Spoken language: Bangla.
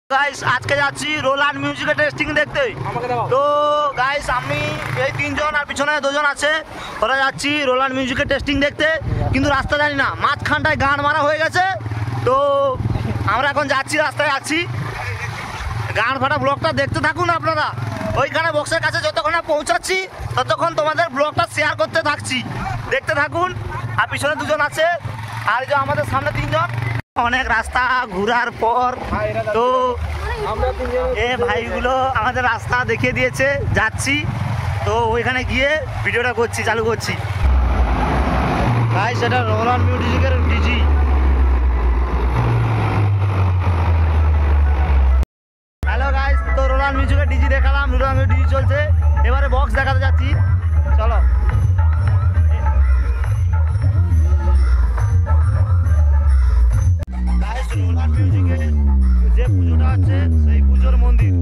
গাইস আজকে যাচ্ছি রোলান্ড মিউজিকের টেস্টিং দেখতে। তো গাইস আমি এই তিনজন আর পিছনে দুজন আছে, ওরা যাচ্ছি রোলান্ড মিউজিকের টেস্টিং দেখতে, কিন্তু রাস্তা জানি না, মাঝখানটায় গান মারা হয়ে গেছে। তো আমরা এখন যাচ্ছি, রাস্তায় আছি, গান ফাটা ব্লগটা দেখতে থাকুন আপনারা। ওইখানে বক্সের কাছে যতক্ষণ পৌঁছাচ্ছি ততক্ষণ তোমাদের ব্লগটা শেয়ার করতে থাকছি, দেখতে থাকুন। আর পিছনে দুজন আছে, আর যে আমাদের সামনে তিনজন। অনেক রাস্তা ঘোরার পর তো এ ভাইগুলো আমাদের রাস্তা দেখিয়ে দিয়েছে, যাচ্ছি। তো ওইখানে গিয়ে ভিডিওটা করছি, চালু করছি। ভাই সেটা রোলান্ড মিউজিকের ডিজি। হ্যালো গাইস, তো রোলান্ড মিউজিকের ডিজি দেখালাম, রোলান্ড মিউজিক ডিজি চলছে। এবারে বক্স দেখাতে যাচ্ছি, চলো। রোলান্ড মিউজিকের যে পুজোটা আছে সেই পুজোর মন্দির।